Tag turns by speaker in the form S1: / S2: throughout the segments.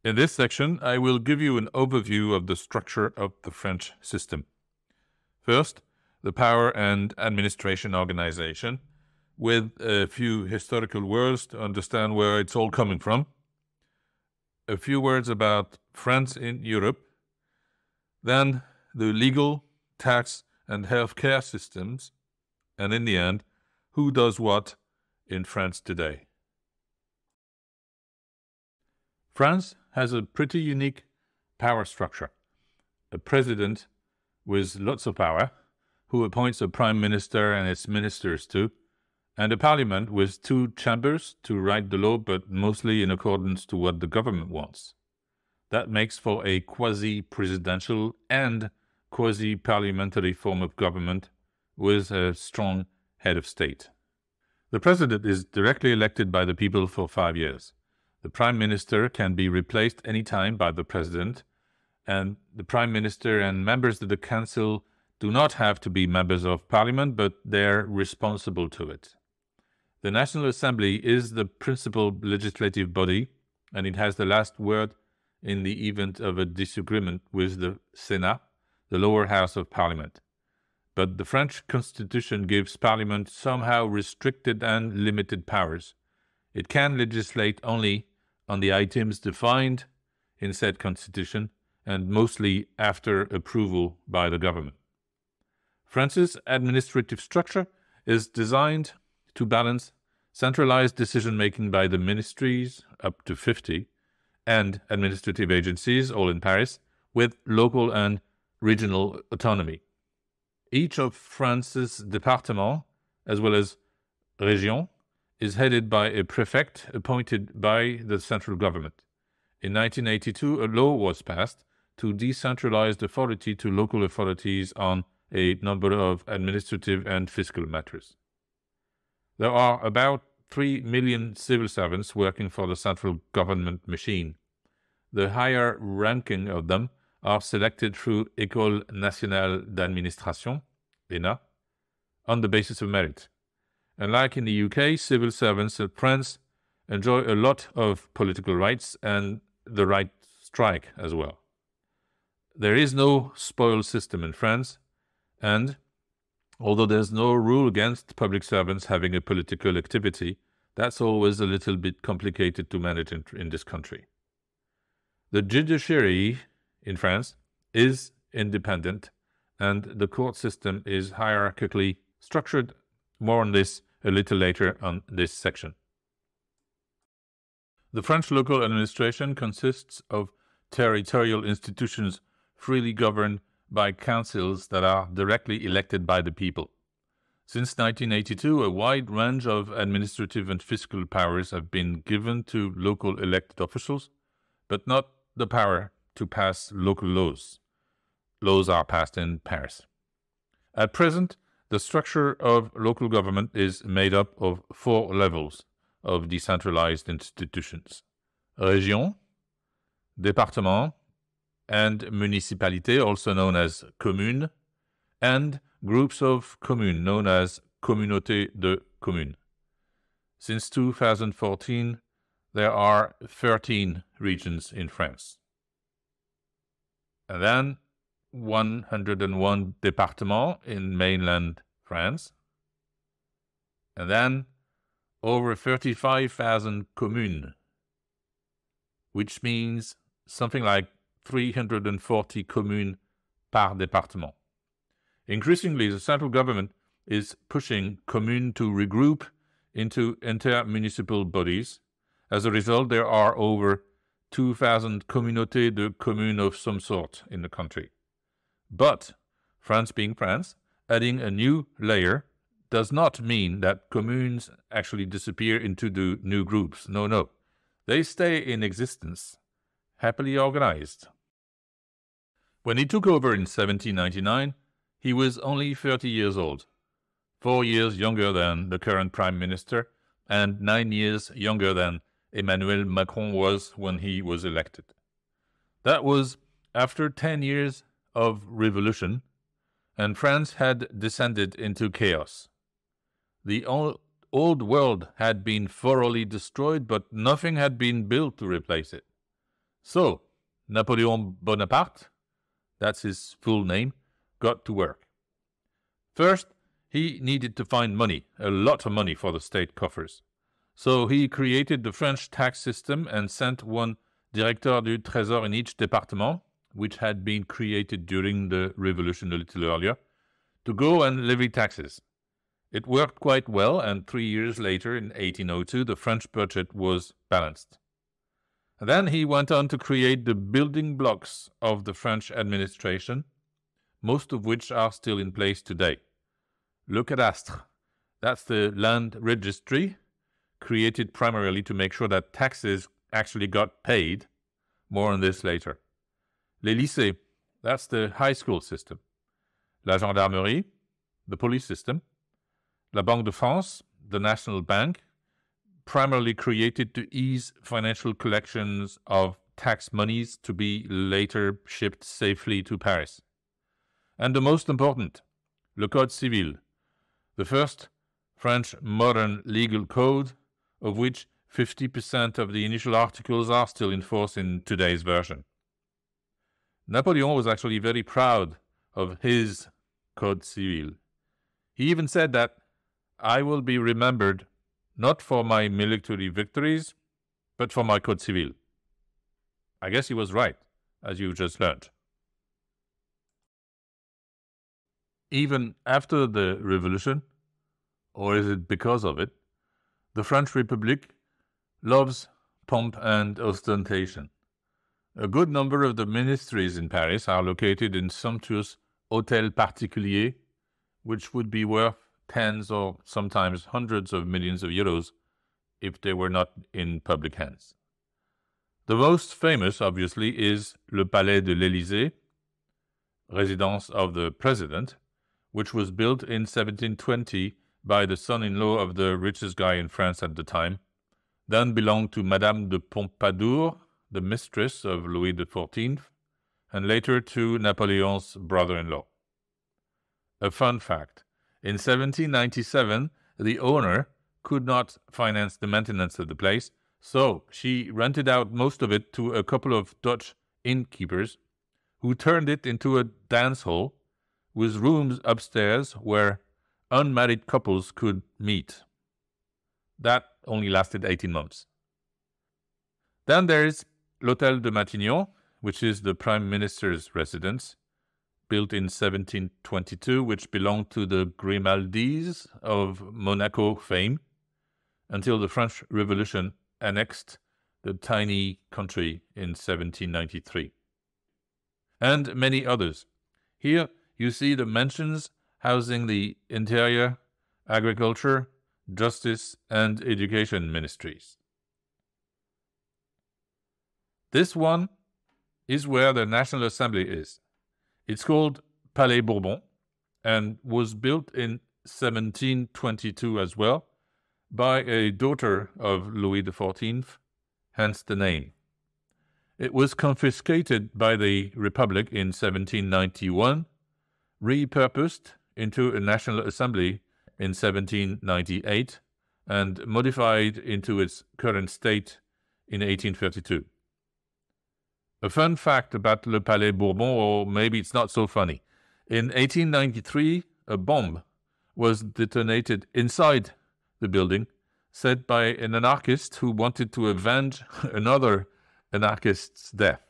S1: In this section, I will give you an overview of the structure of the French system. First, the power and administration organization, with a few historical words to understand where it's all coming from. A few words about France in Europe. Then the legal, tax, and healthcare systems. And in the end, who does what in France today. France has a pretty unique power structure. A president with lots of power, who appoints a prime minister and its ministers too, and a parliament with two chambers to write the law, but mostly in accordance to what the government wants. That makes for a quasi-presidential and quasi-parliamentary form of government with a strong head of state. The president is directly elected by the people for 5 years. The prime minister can be replaced any time by the president, and the prime minister and members of the council do not have to be members of parliament, but they're responsible to it. The National Assembly is the principal legislative body, and it has the last word in the event of a disagreement with the Senate, the lower house of parliament. But the French constitution gives parliament somehow restricted and limited powers. It can legislate only on the items defined in said constitution, and mostly after approval by the government. France's administrative structure is designed to balance centralized decision-making by the ministries, up to 50, and administrative agencies, all in Paris, with local and regional autonomy. Each of France's départements, as well as régions, is headed by a prefect appointed by the central government. In 1982, a law was passed to decentralize authority to local authorities on a number of administrative and fiscal matters. There are about 3 million civil servants working for the central government machine. The higher ranking of them are selected through École Nationale d'Administration, ENA, on the basis of merit. And like in the UK, civil servants in France enjoy a lot of political rights and the right to strike as well. There is no spoil system in France, and although there's no rule against public servants having a political activity, that's always a little bit complicated to manage in this country. The judiciary in France is independent, and the court system is hierarchically structured. More on this a little later on this section. The French local administration consists of territorial institutions freely governed by councils that are directly elected by the people. Since 1982, a wide range of administrative and fiscal powers have been given to local elected officials, but not the power to pass local laws. Laws are passed in Paris. At present, the structure of local government is made up of 4 levels of decentralized institutions: région, département, and municipalité, also known as commune, and groups of communes, known as communauté de communes. Since 2014, there are 13 regions in France. And then 101 départements in mainland France, and then over 35,000 communes, which means something like 340 communes par département. Increasingly, the central government is pushing communes to regroup into intermunicipal bodies. As a result, there are over 2,000 communautés de communes of some sort in the country. But, France being France, adding a new layer does not mean that communes actually disappear into the new groups. No. They stay in existence, happily organized. When he took over in 1799, he was only 30 years old, 4 years younger than the current prime minister, and 9 years younger than Emmanuel Macron was when he was elected. That was after 10 years of revolution, and France had descended into chaos. The old world had been thoroughly destroyed, but nothing had been built to replace it. So, Napoleon Bonaparte, that's his full name, got to work. First, he needed to find money, a lot of money for the state coffers. So he created the French tax system and sent one directeur du trésor in each département, which had been created during the revolution a little earlier, to go and levy taxes. It worked quite well, and 3 years later, in 1802, the French budget was balanced. And then he went on to create the building blocks of the French administration, most of which are still in place today. Le cadastre, that's the land registry, created primarily to make sure that taxes actually got paid. More on this later. Les lycées, that's the high school system. La gendarmerie, the police system. La Banque de France, the national bank, primarily created to ease financial collections of tax monies to be later shipped safely to Paris. And the most important, le Code civil, the first French modern legal code, of which 50% of the initial articles are still in force in today's version. Napoleon was actually very proud of his Code civil. He even said that, "I will be remembered not for my military victories, but for my Code civil." I guess he was right, as you just learned. Even after the revolution, or is it because of it, the French Republic loves pomp and ostentation. A good number of the ministries in Paris are located in sumptuous hôtels particuliers, which would be worth tens or sometimes hundreds of millions of euros if they were not in public hands. The most famous, obviously, is le Palais de l'Élysée, residence of the president, which was built in 1720 by the son-in-law of the richest guy in France at the time, then belonged to Madame de Pompadour, the mistress of Louis XIV, and later to Napoleon's brother-in-law. A fun fact, in 1797, the owner could not finance the maintenance of the place, so she rented out most of it to a couple of Dutch innkeepers who turned it into a dance hall with rooms upstairs where unmarried couples could meet. That only lasted 18 months. Then there is l'Hôtel de Matignon, which is the Prime Minister's residence, built in 1722, which belonged to the Grimaldis of Monaco fame, until the French Revolution annexed the tiny country in 1793. And many others. Here you see the mansions housing the Interior, Agriculture, Justice, and Education ministries. This one is where the National Assembly is. It's called Palais Bourbon and was built in 1722 as well by a daughter of Louis XIV, hence the name. It was confiscated by the Republic in 1791, repurposed into a National Assembly in 1798, and modified into its current state in 1832. A fun fact about Le Palais Bourbon, or maybe it's not so funny. In 1893, a bomb was detonated inside the building, set by an anarchist who wanted to avenge another anarchist's death.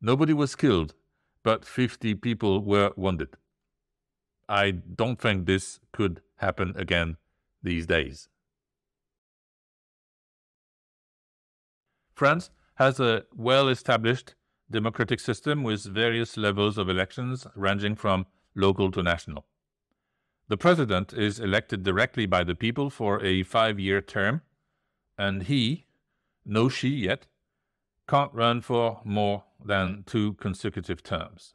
S1: Nobody was killed, but 50 people were wounded. I don't think this could happen again these days. France has a well-established democratic system with various levels of elections ranging from local to national. The president is elected directly by the people for a 5-year term, and he, no she yet, can't run for more than 2 consecutive terms.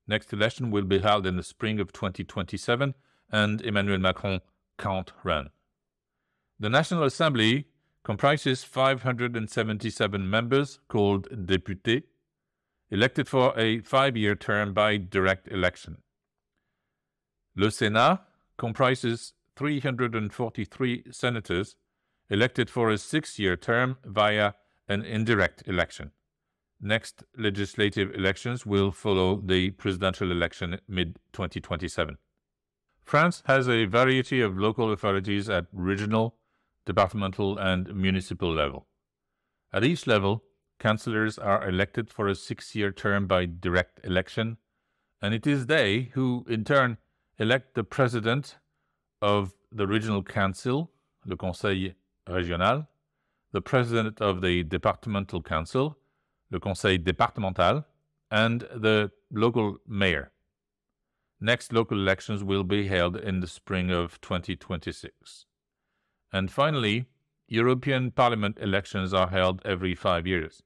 S1: Next election will be held in the spring of 2027, and Emmanuel Macron can't run. The National Assembly comprises 577 members called députés, elected for a 5-year term by direct election. Le Sénat comprises 343 senators elected for a 6-year term via an indirect election. Next legislative elections will follow the presidential election mid-2027. France has a variety of local authorities at regional, departmental, and municipal level. At each level, councillors are elected for a 6-year term by direct election, and it is they who, in turn, elect the president of the regional council, le conseil régional, the president of the departmental council, le conseil départemental, and the local mayor. Next local elections will be held in the spring of 2026. And finally, European Parliament elections are held every 5 years.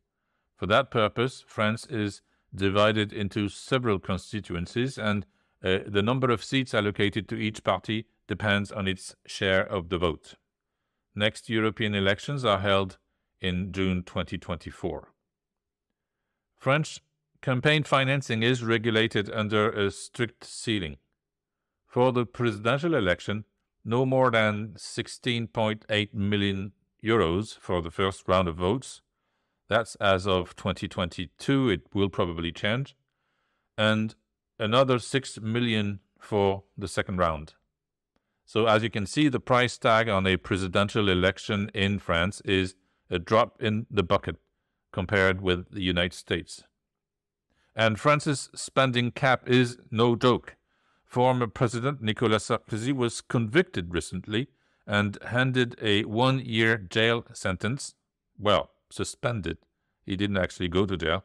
S1: For that purpose, France is divided into several constituencies, and the number of seats allocated to each party depends on its share of the vote. Next European elections are held in June 2024. French campaign financing is regulated under a strict ceiling. For the presidential election, no more than 16.8 million euros for the first round of votes. That's as of 2022. It will probably change. And another 6 million for the second round. So as you can see, the price tag on a presidential election in France is a drop in the bucket compared with the United States. And France's spending cap is no joke. Former President Nicolas Sarkozy was convicted recently and handed a 1-year jail sentence, well, suspended, he didn't actually go to jail,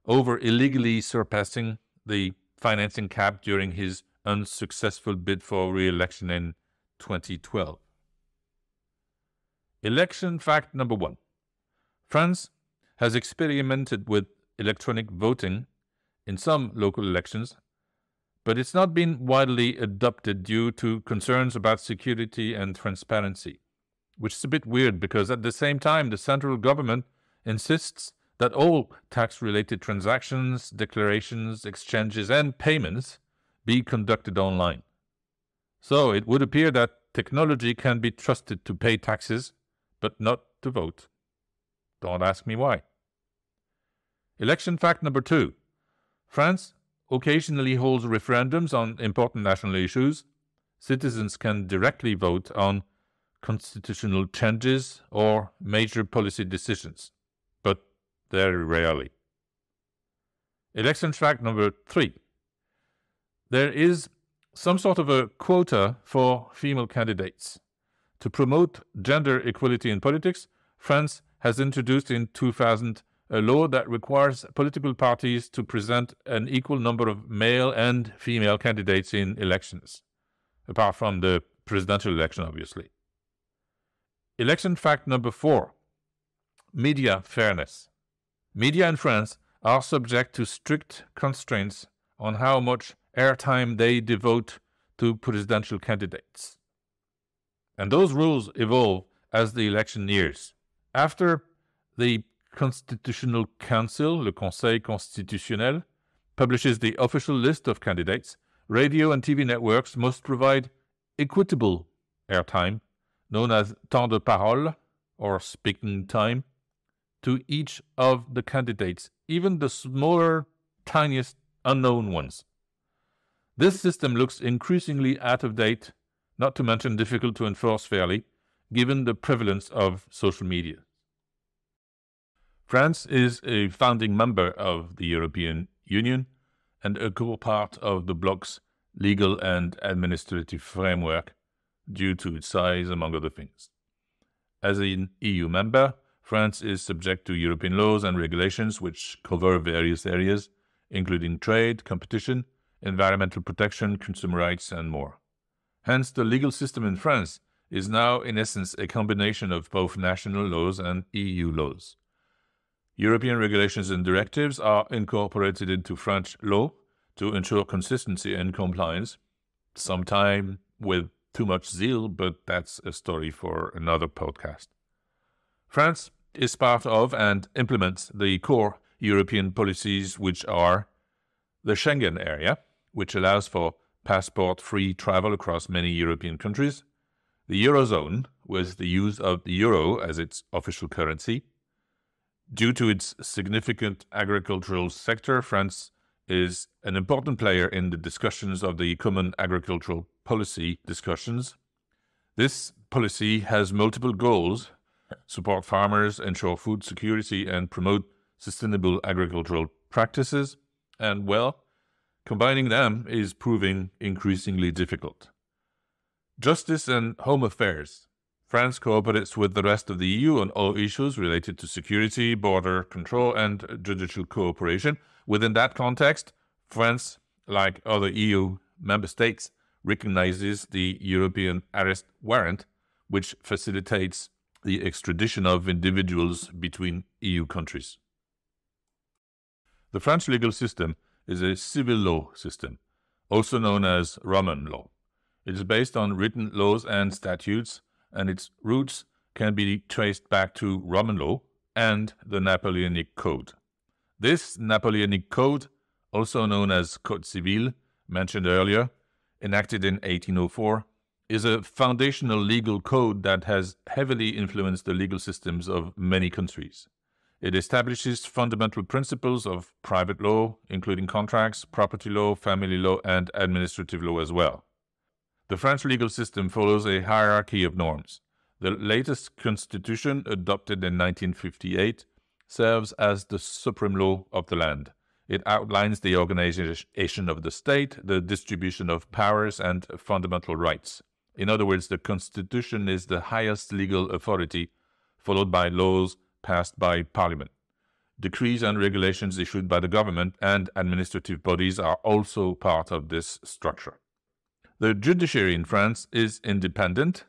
S1: over illegally surpassing the financing cap during his unsuccessful bid for re-election in 2012. Election fact number 1. France has experimented with electronic voting in some local elections, but it's not been widely adopted due to concerns about security and transparency, which is a bit weird because at the same time the central government insists that all tax-related transactions, declarations, exchanges, and payments be conducted online. So it would appear that technology can be trusted to pay taxes, but not to vote. Don't ask me why. Election fact number 2. France occasionally holds referendums on important national issues. Citizens can directly vote on constitutional changes or major policy decisions, but very rarely. Election fact number 3. There is some sort of a quota for female candidates. To promote gender equality in politics, France has introduced in 2000 a law that requires political parties to present an equal number of male and female candidates in elections, apart from the presidential election, obviously. Election fact number 4. Media fairness. Media in France are subject to strict constraints on how much airtime they devote to presidential candidates. And those rules evolve as the election nears. After the Constitutional Council, le Conseil constitutionnel, publishes the official list of candidates, radio and TV networks must provide equitable airtime, known as temps de parole, or speaking time, to each of the candidates, even the smaller, tiniest, unknown ones. This system looks increasingly out of date, not to mention difficult to enforce fairly, given the prevalence of social media. France is a founding member of the European Union and a core part of the bloc's legal and administrative framework due to its size, among other things. As an EU member, France is subject to European laws and regulations which cover various areas, including trade, competition, environmental protection, consumer rights, and more. Hence, the legal system in France is now, in essence, a combination of both national laws and EU laws. European regulations and directives are incorporated into French law to ensure consistency and compliance, sometimes with too much zeal, but that's a story for another podcast. France is part of and implements the core European policies, which are the Schengen area, which allows for passport-free travel across many European countries, the Eurozone, with the use of the euro as its official currency, Due to its significant agricultural sector, France is an important player in the discussions of the Common Agricultural Policy discussions. This policy has multiple goals: support farmers, ensure food security, and promote sustainable agricultural practices. And well, combining them is proving increasingly difficult. Justice and home affairs. France cooperates with the rest of the EU on all issues related to security, border control, and judicial cooperation. Within that context, France, like other EU member states, recognizes the European arrest warrant, which facilitates the extradition of individuals between EU countries. The French legal system is a civil law system, also known as Roman law. It is based on written laws and statutes, and its roots can be traced back to Roman law and the Napoleonic Code. This Napoleonic Code, also known as Code Civil, mentioned earlier, enacted in 1804, is a foundational legal code that has heavily influenced the legal systems of many countries. It establishes fundamental principles of private law, including contracts, property law, family law, and administrative law as well. The French legal system follows a hierarchy of norms. The latest constitution, adopted in 1958, serves as the supreme law of the land. It outlines the organization of the state, the distribution of powers, and fundamental rights. In other words, the Constitution is the highest legal authority, followed by laws passed by Parliament. Decrees and regulations issued by the government and administrative bodies are also part of this structure. The judiciary in France is independent,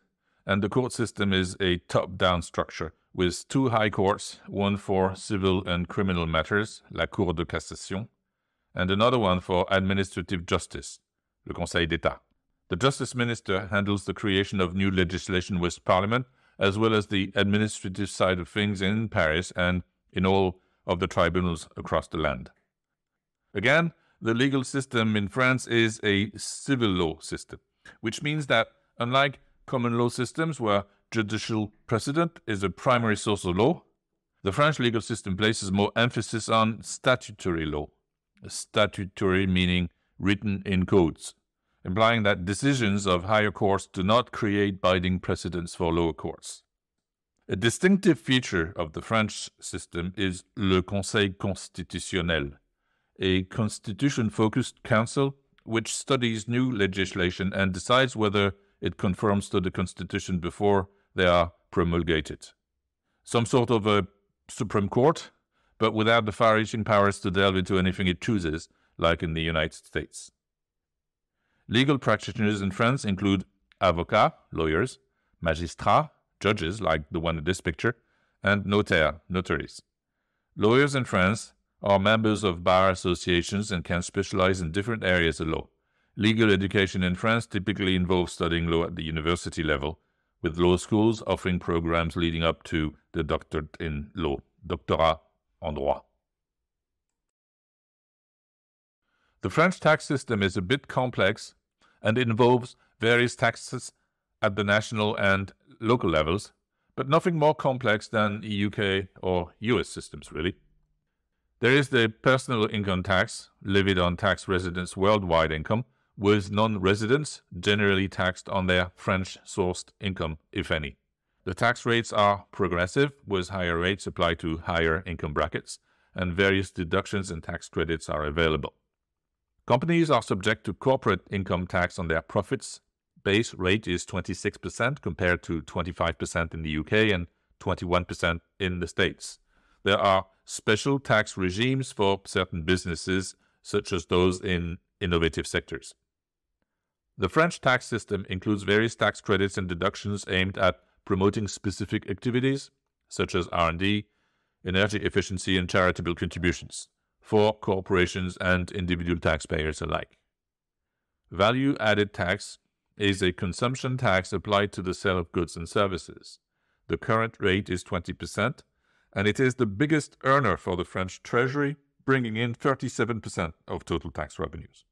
S1: and the court system is a top-down structure, with two high courts, one for civil and criminal matters, la Cour de Cassation, and another one for administrative justice, le Conseil d'État. The Justice Minister handles the creation of new legislation with Parliament, as well as the administrative side of things in Paris and in all of the tribunals across the land. Again, the legal system in France is a civil law system, which means that, unlike common law systems where judicial precedent is a primary source of law, the French legal system places more emphasis on statutory law, statutory meaning written in codes, implying that decisions of higher courts do not create binding precedents for lower courts. A distinctive feature of the French system is le Conseil constitutionnel, a constitution-focused council which studies new legislation and decides whether it conforms to the Constitution before they are promulgated. Some sort of a Supreme Court, but without the far-reaching powers to delve into anything it chooses, like in the United States. Legal practitioners in France include avocats, lawyers, magistrats, judges, like the one in this picture, and notaires, notaries. Lawyers in France are members of bar associations and can specialize in different areas of law. Legal education in France typically involves studying law at the university level, with law schools offering programs leading up to the doctorate in law, doctorat en droit. The French tax system is a bit complex and involves various taxes at the national and local levels, but nothing more complex than UK or US systems, really. There is the personal income tax, levied on tax residents' worldwide income, with non-residents generally taxed on their French-sourced income, if any. The tax rates are progressive, with higher rates applied to higher income brackets, and various deductions and tax credits are available. Companies are subject to corporate income tax on their profits. Base rate is 26% compared to 25% in the UK and 21% in the States. There are special tax regimes for certain businesses, such as those in innovative sectors. The French tax system includes various tax credits and deductions aimed at promoting specific activities, such as R&D, energy efficiency, and charitable contributions, for corporations and individual taxpayers alike. Value-added tax is a consumption tax applied to the sale of goods and services. The current rate is 20%, and it is the biggest earner for the French Treasury, bringing in 37% of total tax revenues.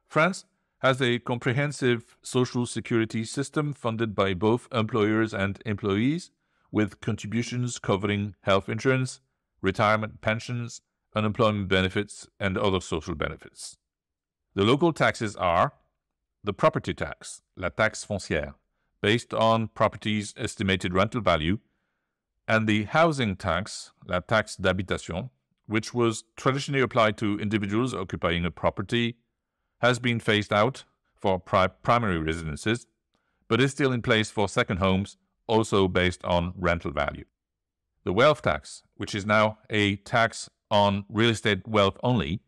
S1: France has a comprehensive social security system funded by both employers and employees, with contributions covering health insurance, retirement pensions, unemployment benefits, and other social benefits. The local taxes are the property tax, la taxe foncière, based on property's estimated rental value, and the housing tax, la taxe d'habitation, which was traditionally applied to individuals occupying a property, has been phased out for primary residences, but is still in place for second homes, also based on rental value. The wealth tax, which is now a tax on real estate wealth only,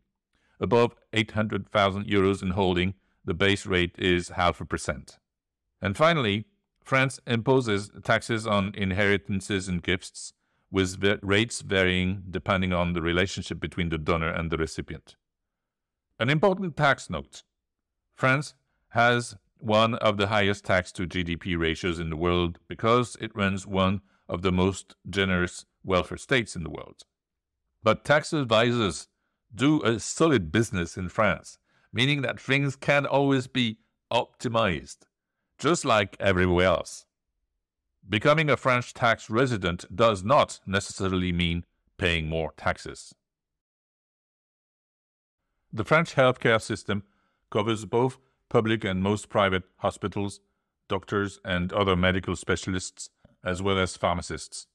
S1: above 800,000 euros in holding, the base rate is 0.5%. And finally, France imposes taxes on inheritances and gifts, with rates varying depending on the relationship between the donor and the recipient. An important tax note: France has one of the highest tax to GDP ratios in the world because it runs one of the most generous welfare states in the world. But tax advisors do a solid business in France, meaning that things can always be optimized, just like everywhere else. Becoming a French tax resident does not necessarily mean paying more taxes. The French healthcare system covers both public and most private hospitals, doctors, and other medical specialists, as well as pharmacists.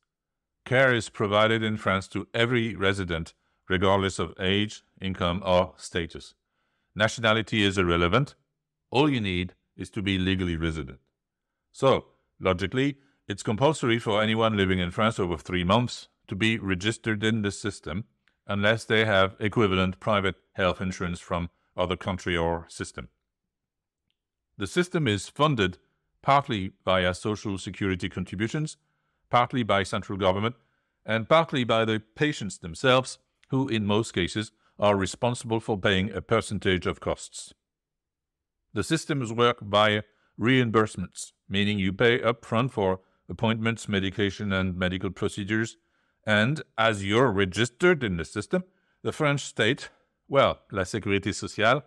S1: Care is provided in France to every resident, regardless of age, income, or status. Nationality is irrelevant. All you need is to be legally resident. So, logically, it's compulsory for anyone living in France over 3 months to be registered in the system unless they have equivalent private health insurance from other country or system. The system is funded partly via social security contributions, partly by central government, and partly by the patients themselves, who in most cases are responsible for paying a percentage of costs. The systems work via reimbursements, meaning you pay upfront for appointments, medication, and medical procedures, and as you're registered in the system, the French state, well, la sécurité sociale,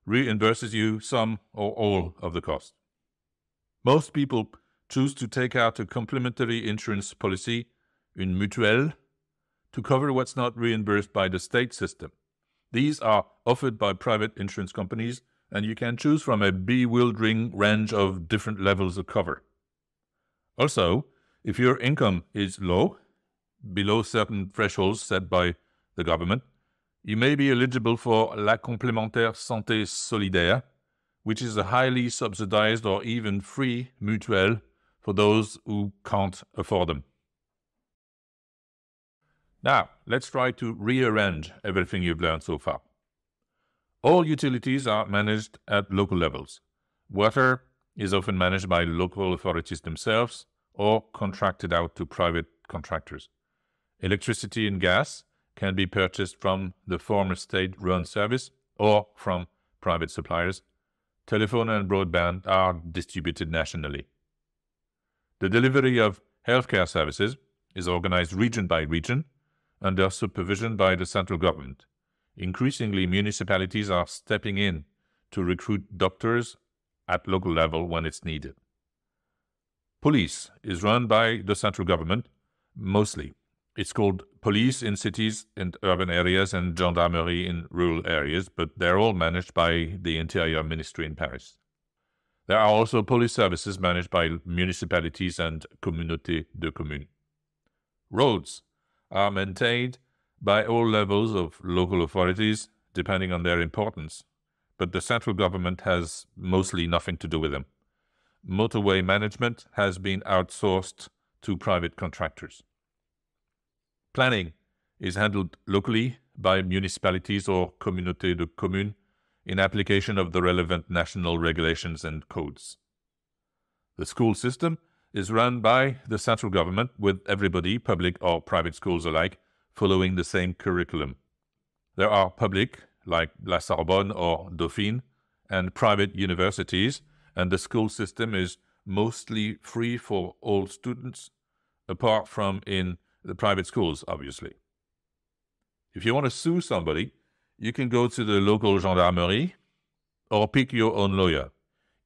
S1: reimburses you some or all of the cost. Most people choose to take out a complementary insurance policy, une mutuelle, to cover what's not reimbursed by the state system. These are offered by private insurance companies, and you can choose from a bewildering range of different levels of cover. Also, if your income is low, below certain thresholds set by the government, you may be eligible for la complémentaire santé solidaire, which is a highly subsidized or even free mutuelle for those who can't afford them. Now, let's try to rearrange everything you've learned so far. All utilities are managed at local levels. Water is often managed by local authorities themselves or contracted out to private contractors. Electricity and gas can be purchased from the former state-run service or from private suppliers. Telephone and broadband are distributed nationally. The delivery of healthcare services is organized region by region under supervision by the central government. Increasingly, municipalities are stepping in to recruit doctors at local level when it's needed. Police is run by the central government, mostly. It's called police in cities and urban areas and gendarmerie in rural areas, but they're all managed by the Interior Ministry in Paris. There are also police services managed by municipalities and communautés de communes. Roads are maintained by all levels of local authorities, depending on their importance, but the central government has mostly nothing to do with them. Motorway management has been outsourced to private contractors. Planning is handled locally by municipalities or communautés de communes in application of the relevant national regulations and codes. The school system is run by the central government, with everybody, public or private schools alike, following the same curriculum. There are public, like La Sorbonne or Dauphine, and private universities, and the school system is mostly free for all students, apart from in the private schools, obviously. If you want to sue somebody, you can go to the local gendarmerie or pick your own lawyer.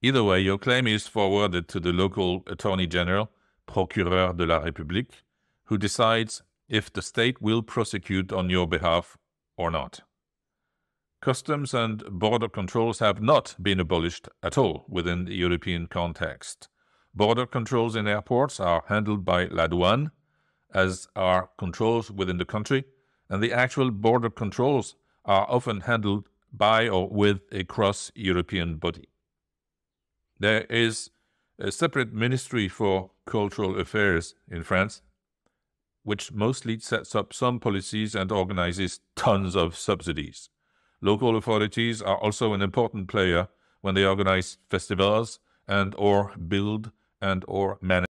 S1: Either way, your claim is forwarded to the local Attorney General, Procureur de la République, who decides if the state will prosecute on your behalf or not. Customs and border controls have not been abolished at all within the European context. Border controls in airports are handled by la douane, as are controls within the country, and the actual border controls are often handled by or with a cross-European body. There is a separate ministry for cultural affairs in France, which mostly sets up some policies and organizes tons of subsidies. Local authorities are also an important player when they organize festivals and/or build and/or manage